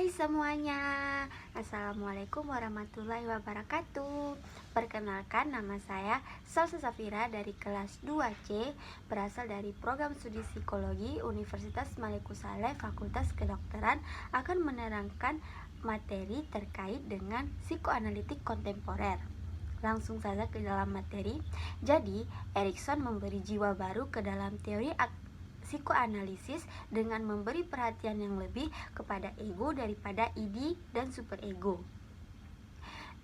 Hai semuanya, Assalamualaikum warahmatullahi wabarakatuh. Perkenalkan, nama saya Salsa Safira dari kelas 2C, berasal dari program studi psikologi Universitas Maliku Saleh Fakultas Kedokteran, akan menerangkan materi terkait dengan psikoanalitik kontemporer. Langsung saja ke dalam materi. Jadi, Erikson memberi jiwa baru ke dalam teori psikoanalisis dengan memberi perhatian yang lebih kepada ego daripada id dan superego.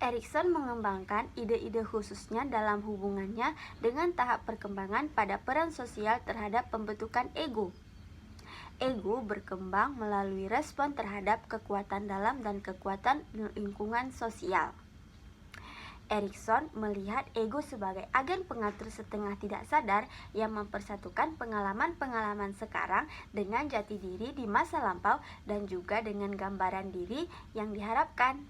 Erikson mengembangkan ide-ide khususnya dalam hubungannya dengan tahap perkembangan pada peran sosial terhadap pembentukan ego. Ego berkembang melalui respon terhadap kekuatan dalam dan kekuatan lingkungan sosial. Erikson melihat ego sebagai agen pengatur setengah tidak sadar yang mempersatukan pengalaman-pengalaman sekarang dengan jati diri di masa lampau dan juga dengan gambaran diri yang diharapkan.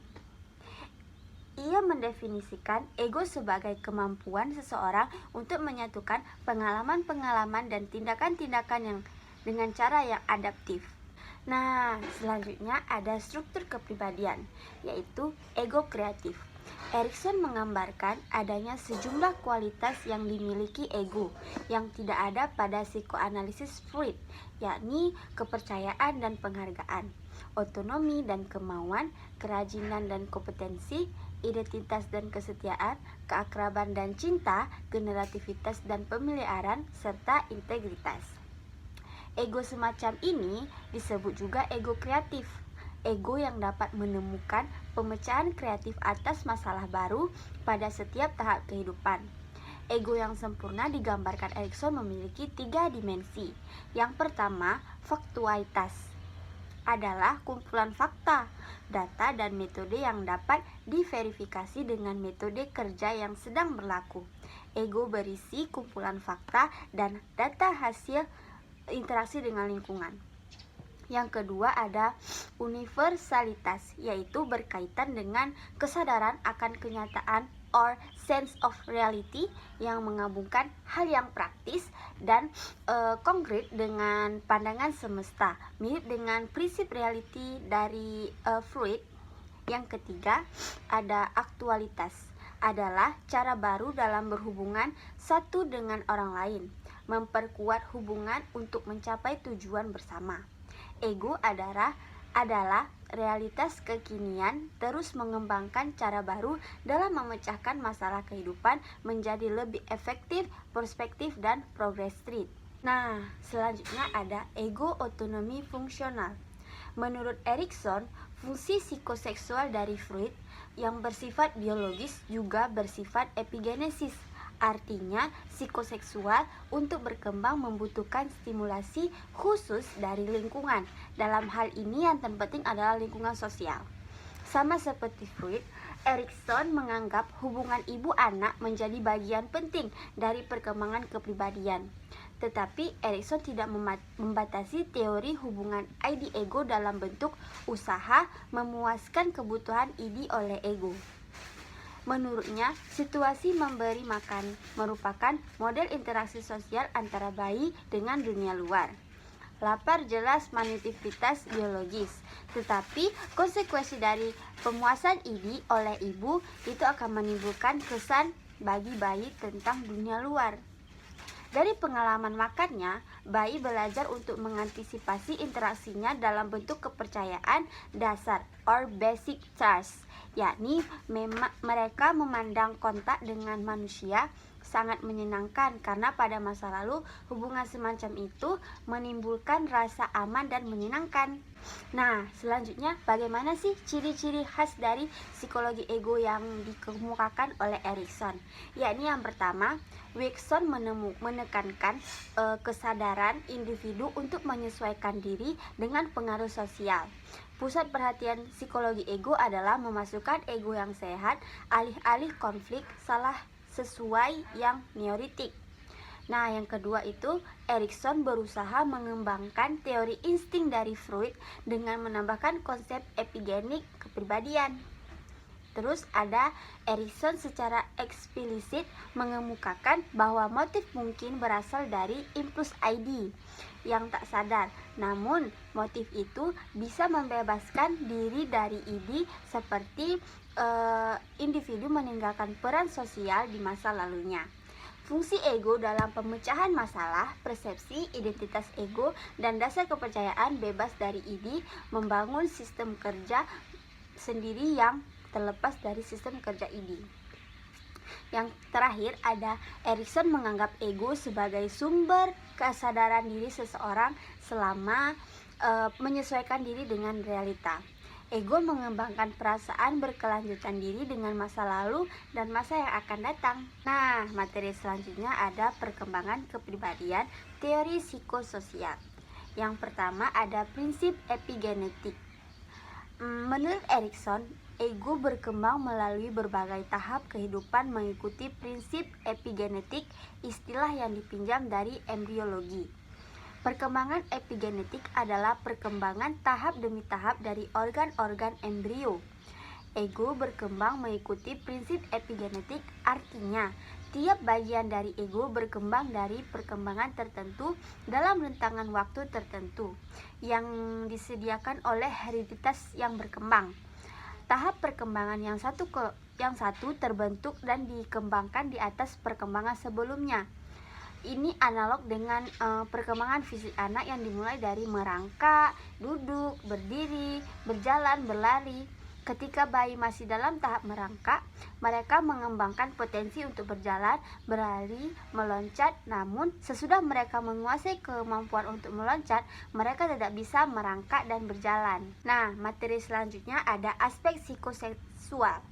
Ia mendefinisikan ego sebagai kemampuan seseorang untuk menyatukan pengalaman-pengalaman dan tindakan-tindakan yang dengan cara yang adaptif. Nah, selanjutnya ada struktur kepribadian, yaitu ego kreatif. Erikson menggambarkan adanya sejumlah kualitas yang dimiliki ego yang tidak ada pada psikoanalisis Freud, yakni kepercayaan dan penghargaan, otonomi dan kemauan, kerajinan dan kompetensi, identitas dan kesetiaan, keakraban dan cinta, generativitas dan pemeliharaan, serta integritas. Ego semacam ini disebut juga ego kreatif. Ego yang dapat menemukan pemecahan kreatif atas masalah baru pada setiap tahap kehidupan. Ego yang sempurna digambarkan Erikson memiliki 3 dimensi. Yang pertama, faktualitas adalah kumpulan fakta, data, dan metode yang dapat diverifikasi dengan metode kerja yang sedang berlaku. Ego berisi kumpulan fakta dan data hasil interaksi dengan lingkungan. Yang kedua ada universalitas, yaitu berkaitan dengan kesadaran akan kenyataan or sense of reality yang menggabungkan hal yang praktis dan konkret dengan pandangan semesta, mirip dengan prinsip reality dari Freud. Yang ketiga ada aktualitas, adalah cara baru dalam berhubungan satu dengan orang lain, memperkuat hubungan untuk mencapai tujuan bersama. Ego adalah realitas kekinian, terus mengembangkan cara baru dalam memecahkan masalah kehidupan menjadi lebih efektif, prospektif, dan progresif. Nah, selanjutnya ada ego otonomi fungsional. Menurut Erikson, fungsi psikoseksual dari Freud yang bersifat biologis juga bersifat epigenesis. Artinya, psikoseksual untuk berkembang membutuhkan stimulasi khusus dari lingkungan. Dalam hal ini yang terpenting adalah lingkungan sosial. Sama seperti Freud, Erikson menganggap hubungan ibu-anak menjadi bagian penting dari perkembangan kepribadian. Tetapi Erikson tidak membatasi teori hubungan id-ego dalam bentuk usaha memuaskan kebutuhan id oleh ego. Menurutnya, situasi memberi makan merupakan model interaksi sosial antara bayi dengan dunia luar. Lapar jelas manifestasi biologis, tetapi konsekuensi dari pemuasan id oleh ibu itu akan menimbulkan kesan bagi bayi tentang dunia luar. Dari pengalaman makannya, bayi belajar untuk mengantisipasi interaksinya dalam bentuk kepercayaan dasar or basic trust, yakni mereka memandang kontak dengan manusia sangat menyenangkan karena pada masa lalu hubungan semacam itu menimbulkan rasa aman dan menyenangkan. Nah, selanjutnya bagaimana sih ciri-ciri khas dari psikologi ego yang dikemukakan oleh Erikson? Yakni yang pertama, Erikson menekankan kesadaran individu untuk menyesuaikan diri dengan pengaruh sosial. Pusat perhatian psikologi ego adalah memasukkan ego yang sehat, alih-alih konflik salah sesuai yang neurotik. Nah, yang kedua itu Erikson berusaha mengembangkan teori insting dari Freud dengan menambahkan konsep epigenik kepribadian. Terus ada Erikson secara eksplisit mengemukakan bahwa motif mungkin berasal dari impuls ID yang tak sadar. Namun, motif itu bisa membebaskan diri dari ID seperti individu meninggalkan peran sosial di masa lalunya. Fungsi ego dalam pemecahan masalah, persepsi, identitas ego, dan dasar kepercayaan bebas dari ID membangun sistem kerja sendiri yang terlepas dari sistem kerja ID. Yang terakhir ada Erikson menganggap ego sebagai sumber kesadaran diri seseorang selama menyesuaikan diri dengan realita. Ego mengembangkan perasaan berkelanjutan diri dengan masa lalu dan masa yang akan datang. Nah, materi selanjutnya ada perkembangan kepribadian teori psikososial. Yang pertama ada prinsip epigenetik. Menurut Erikson, ego berkembang melalui berbagai tahap kehidupan mengikuti prinsip epigenetik, istilah yang dipinjam dari embriologi. Perkembangan epigenetik adalah perkembangan tahap demi tahap dari organ-organ embrio. Ego berkembang mengikuti prinsip epigenetik, artinya tiap bagian dari ego berkembang dari perkembangan tertentu dalam rentangan waktu tertentu yang disediakan oleh hereditas yang berkembang. Tahap perkembangan yang satu terbentuk dan dikembangkan di atas perkembangan sebelumnya. Ini analog dengan perkembangan fisik anak yang dimulai dari merangkak, duduk, berdiri, berjalan, berlari. Ketika bayi masih dalam tahap merangkak, mereka mengembangkan potensi untuk berjalan, berlari, meloncat. Namun, sesudah mereka menguasai kemampuan untuk meloncat, mereka tidak bisa merangkak dan berjalan. Nah, materi selanjutnya ada aspek psikoseksual.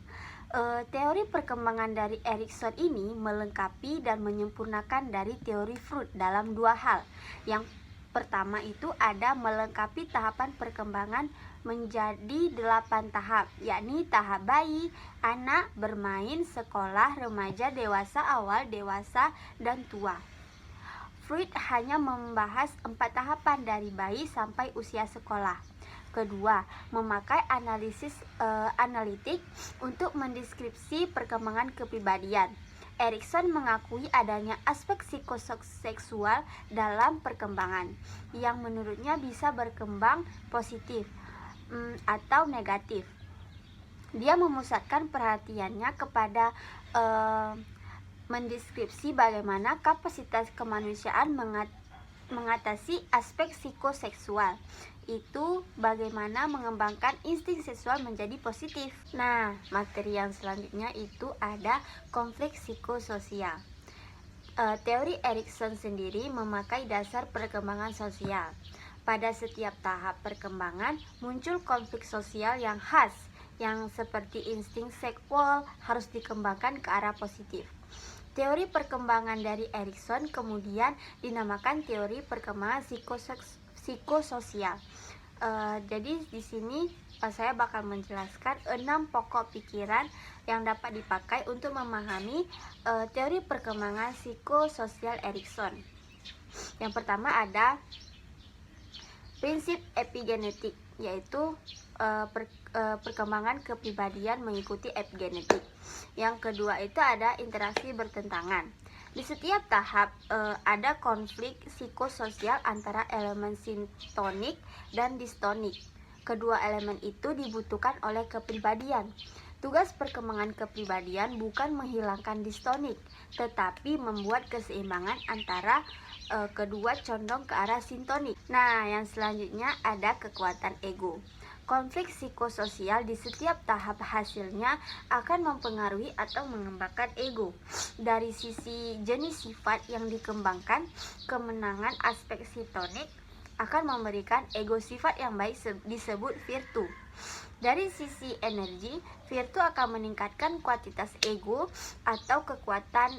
Teori perkembangan dari Erikson ini melengkapi dan menyempurnakan dari teori Freud dalam dua hal. Yang pertama itu ada melengkapi tahapan perkembangan menjadi 8 tahap, yakni tahap bayi, anak, bermain, sekolah, remaja, dewasa, awal, dewasa, dan tua. Freud hanya membahas 4 tahapan dari bayi sampai usia sekolah. Kedua, memakai analisis analitik untuk mendeskripsi perkembangan kepribadian. Erikson mengakui adanya aspek psikoseksual dalam perkembangan yang menurutnya bisa berkembang positif atau negatif. Dia memusatkan perhatiannya kepada mendeskripsi bagaimana kapasitas kemanusiaan mengatasi aspek psikoseksual. Itu bagaimana mengembangkan insting seksual menjadi positif. Nah, materi yang selanjutnya itu ada konflik psikososial. Teori Erikson sendiri memakai dasar perkembangan sosial. Pada setiap tahap perkembangan muncul konflik sosial yang khas, yang seperti insting seksual harus dikembangkan ke arah positif. Teori perkembangan dari Erikson kemudian dinamakan teori perkembangan psikososial. Jadi di sini saya bakal menjelaskan 6 pokok pikiran yang dapat dipakai untuk memahami teori perkembangan psikososial Erikson. Yang pertama ada prinsip epigenetik, yaitu perkembangan kepribadian mengikuti epigenetik. Yang kedua itu ada interaksi bertentangan. Di setiap tahap ada konflik psikososial antara elemen sintonik dan distonik. Kedua elemen itu dibutuhkan oleh kepribadian. Tugas perkembangan kepribadian bukan menghilangkan distonik, tetapi membuat keseimbangan antara kedua condong ke arah sintonik. Nah, yang selanjutnya ada kekuatan ego. Konflik psikososial di setiap tahap hasilnya akan mempengaruhi atau mengembangkan ego. Dari sisi jenis sifat yang dikembangkan, kemenangan aspek sintonik akan memberikan ego sifat yang baik disebut virtu. Dari sisi energi, virtu akan meningkatkan kuantitas ego atau kekuatan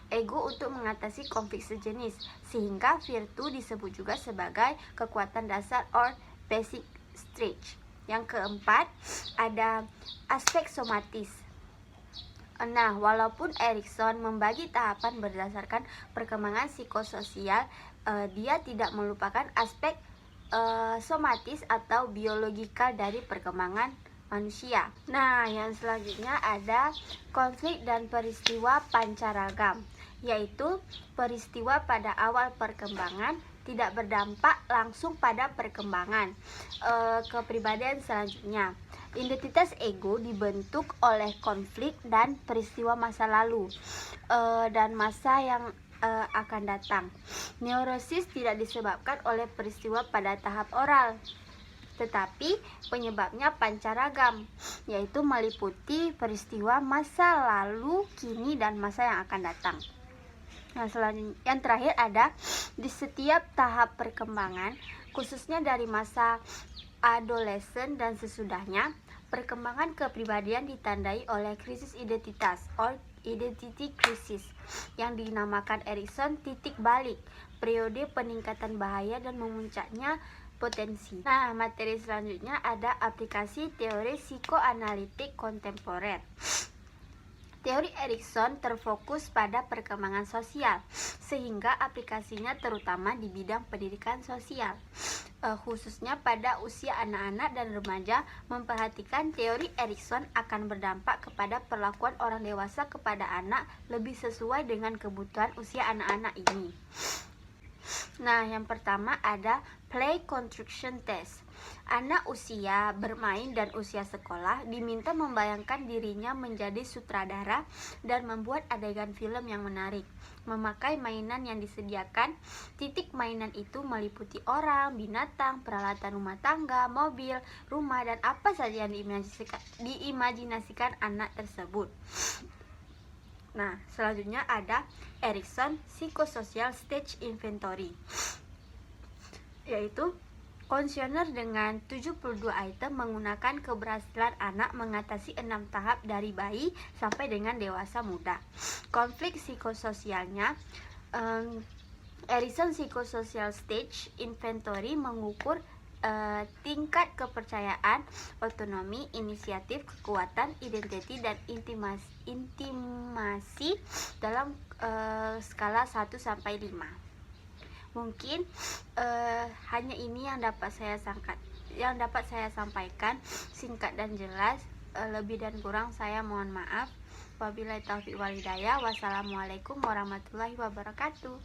ego untuk mengatasi konflik sejenis, sehingga virtu disebut juga sebagai kekuatan dasar or basic stage. Yang keempat, ada aspek somatis. Nah, walaupun Erikson membagi tahapan berdasarkan perkembangan psikososial, dia tidak melupakan aspek somatis atau biologikal dari perkembangan manusia. Nah, yang selanjutnya ada konflik dan peristiwa pancaragam, yaitu peristiwa pada awal perkembangan tidak berdampak langsung pada perkembangan kepribadian selanjutnya. Identitas ego dibentuk oleh konflik dan peristiwa masa lalu dan masa yang akan datang. Neurosis tidak disebabkan oleh peristiwa pada tahap oral, tetapi penyebabnya pancaragam, yaitu meliputi peristiwa masa lalu, kini, dan masa yang akan datang. Nah, selanjutnya yang terakhir ada di setiap tahap perkembangan, khususnya dari masa adolesen dan sesudahnya, perkembangan kepribadian ditandai oleh krisis identitas or identity crisis yang dinamakan Erikson titik balik, periode peningkatan bahaya dan memuncaknya potensi. Nah, materi selanjutnya ada aplikasi teori psikoanalitik kontemporer. Teori Erikson terfokus pada perkembangan sosial, sehingga aplikasinya terutama di bidang pendidikan sosial, khususnya pada usia anak-anak dan remaja. Memperhatikan teori Erikson akan berdampak kepada perlakuan orang dewasa kepada anak lebih sesuai dengan kebutuhan usia anak-anak ini. Nah, yang pertama ada play construction test. Anak usia bermain dan usia sekolah diminta membayangkan dirinya menjadi sutradara dan membuat adegan film yang menarik, memakai mainan yang disediakan. Titik mainan itu meliputi orang, binatang, peralatan rumah tangga, mobil, rumah, dan apa saja yang diimajinasikan anak tersebut. Nah, selanjutnya ada Erikson Psychosocial Stage Inventory, yaitu kuesioner dengan 72 item menggunakan keberhasilan anak mengatasi 6 tahap dari bayi sampai dengan dewasa muda. Konflik psikososialnya, Erikson Psychosocial Stage Inventory mengukur tingkat kepercayaan, otonomi, inisiatif, kekuatan, identiti, dan intimasi dalam skala 1 sampai 5. Mungkin hanya ini yang dapat saya sampaikan, singkat dan jelas. Lebih dan kurang saya mohon maaf. Wabillahi taufiq wal hidayah. Wassalamualaikum warahmatullahi wabarakatuh.